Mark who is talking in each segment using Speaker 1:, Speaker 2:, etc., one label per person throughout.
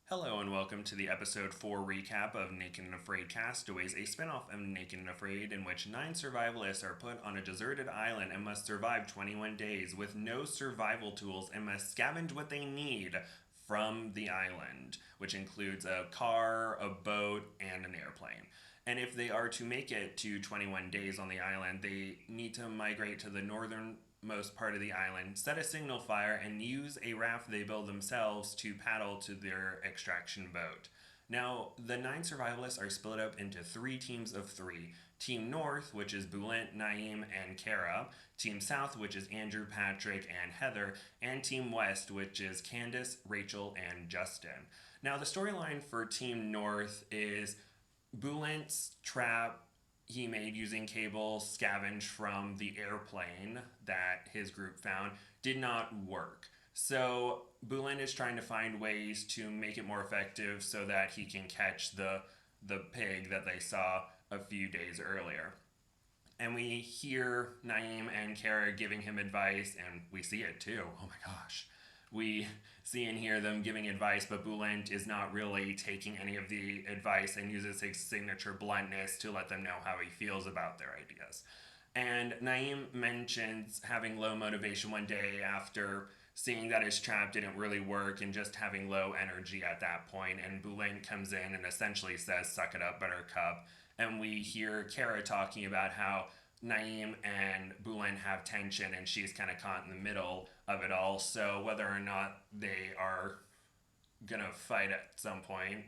Speaker 1: Hello and welcome to the episode 4 recap of Naked and Afraid Castaways, a spin-off of Naked and Afraid in which 9 survivalists are put on a deserted island and must survive 21 days with no survival tools and must scavenge what they need from the island, which includes a car, a boat, and an airplane. And if they are to make it to 21 days on the island, they need to migrate to the northernmost part of the island, set a signal fire, and use a raft they build themselves to paddle to their extraction boat. Now, the 9 survivalists are split up into 3 teams of 3. Team North, which is Bulent, Naeem, and Kara. Team South, which is Andrew, Patrick, and Heather. And Team West, which is Candace, Rachel, and Justin. Now, the storyline for Team North is Bulent's trap he made using cables scavenged from the airplane that his group found did not work. So Bulent is trying to find ways to make it more effective so that he can catch the pig that they saw a few days earlier. And we hear Naeem and Kara giving him advice, and we see it too. Oh my gosh. We see and hear them giving advice, but Bulent is not really taking any of the advice and uses his signature bluntness to let them know how he feels about their ideas. And Naeem mentions having low motivation one day after seeing that his trap didn't really work and just having low energy at that point. And Bulent comes in and essentially says, "Suck it up, buttercup." And we hear Kara talking about how Naeem and Bulent have tension and she's kind of caught in the middle of it all. So whether or not they are going to fight at some point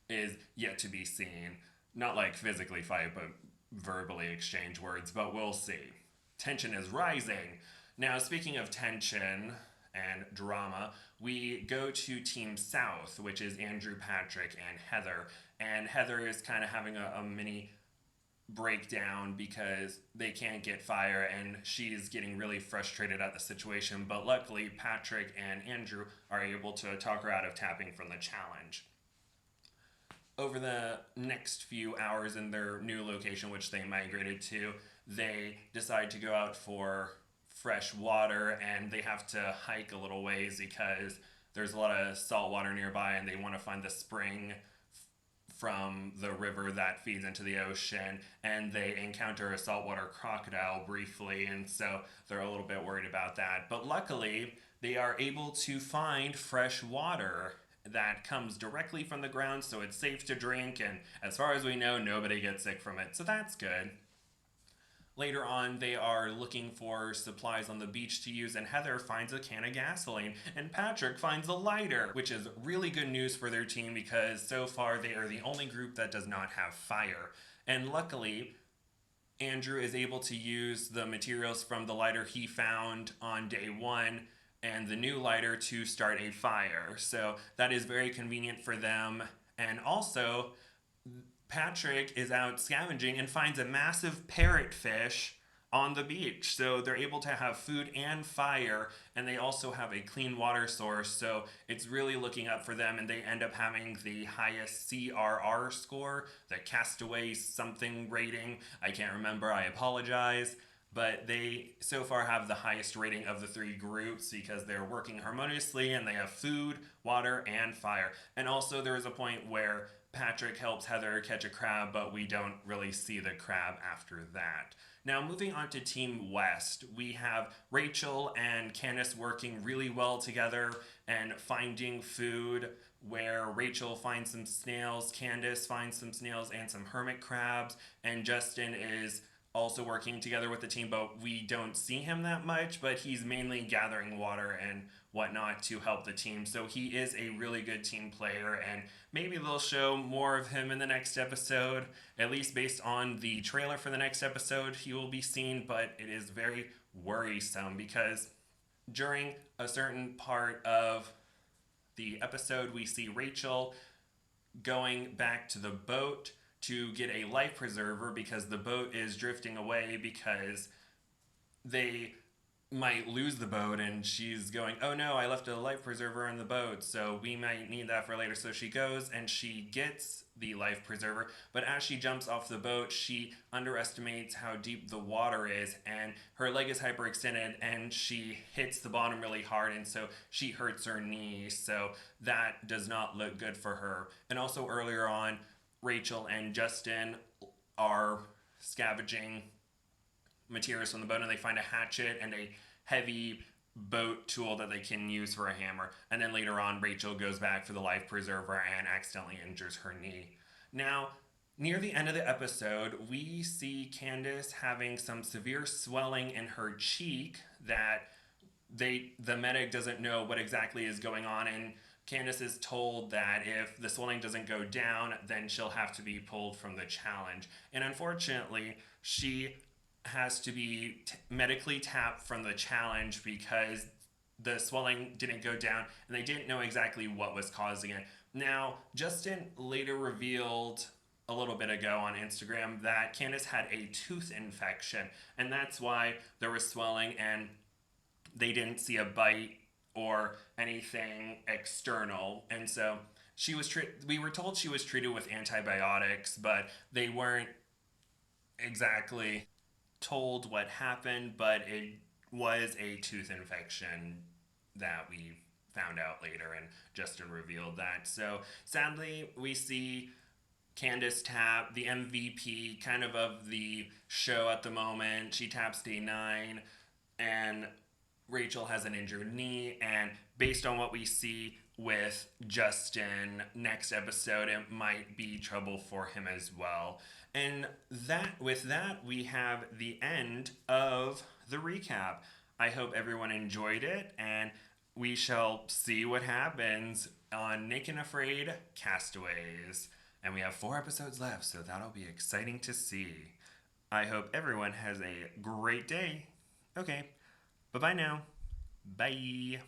Speaker 1: is yet to be seen. Not like physically fight, but verbally exchange words, but we'll see. Tension is rising. Now, speaking of tension and drama, we go to Team South, which is Andrew, Patrick, and Heather. And Heather is kind of having a mini breakdown because they can't get fire and she's getting really frustrated at the situation, but luckily Patrick and Andrew are able to talk her out of tapping from the challenge. Over the next few hours in their new location, which they migrated to, they decide to go out for fresh water and they have to hike a little ways because there's a lot of salt water nearby and they want to find the spring from the river that feeds into the ocean, and they encounter a saltwater crocodile briefly, and so they're a little bit worried about that. But luckily, they are able to find fresh water that comes directly from the ground, so it's safe to drink, and as far as we know, nobody gets sick from it, so that's good. Later on, they are looking for supplies on the beach to use, and Heather finds a can of gasoline, and Patrick finds a lighter, which is really good news for their team because so far they are the only group that does not have fire. And luckily, Andrew is able to use the materials from the lighter he found on day 1 and the new lighter to start a fire. So that is very convenient for them. And also, Patrick is out scavenging and finds a massive parrotfish on the beach. So they're able to have food and fire, and they also have a clean water source. So it's really looking up for them, and they end up having the highest CRR score, the Castaway something rating. I can't remember, I apologize. But they so far have the highest rating of the 3 groups because they're working harmoniously and they have food, water, and fire. And also there is a point where Patrick helps Heather catch a crab, but we don't really see the crab after that. Now, moving on to Team West, we have Rachel and Candace working really well together and finding food, where Rachel finds some snails, Candace finds some snails and some hermit crabs, and Justin is also working together with the team, but we don't see him that much, but he's mainly gathering water and whatnot to help the team. So he is a really good team player, and maybe they'll show more of him in the next episode. At least based on the trailer for the next episode, he will be seen, but it is very worrisome because during a certain part of the episode, we see Rachel going back to the boat to get a life preserver because the boat is drifting away because they might lose the boat, and she's going, oh no, I left a life preserver in the boat, so we might need that for later. So she goes and she gets the life preserver, but as she jumps off the boat, she underestimates how deep the water is, and her leg is hyperextended, and she hits the bottom really hard, and so she hurts her knee. So that does not look good for her. And also earlier on, Rachel and Justin are scavenging materials from the boat, and they find a hatchet and a heavy boat tool that they can use for a hammer. And then later on, Rachel goes back for the life preserver and accidentally injures her knee. Now, near the end of the episode, we see Candace having some severe swelling in her cheek that the medic doesn't know what exactly is going on, and Candace is told that if the swelling doesn't go down, then she'll have to be pulled from the challenge. And unfortunately, she has to be medically tapped from the challenge because the swelling didn't go down and they didn't know exactly what was causing it. Now, Justin later revealed a little bit ago on Instagram that Candace had a tooth infection, and that's why there was swelling, and they didn't see a bite or anything external. And so we were told she was treated with antibiotics, but they weren't exactly told what happened, but it was a tooth infection that we found out later, and Justin revealed that. So sadly, we see Candace tap the MVP kind of the show at the moment. She taps day 9, and Rachel has an injured knee, and based on what we see with Justin next episode, it might be trouble for him as well. And that with that, we have the end of the recap. I hope everyone enjoyed it, and we shall see what happens on Naked and Afraid Castaways. And we have 4 episodes left, so that'll be exciting to see. I hope everyone has a great day. Okay, bye bye now. Bye.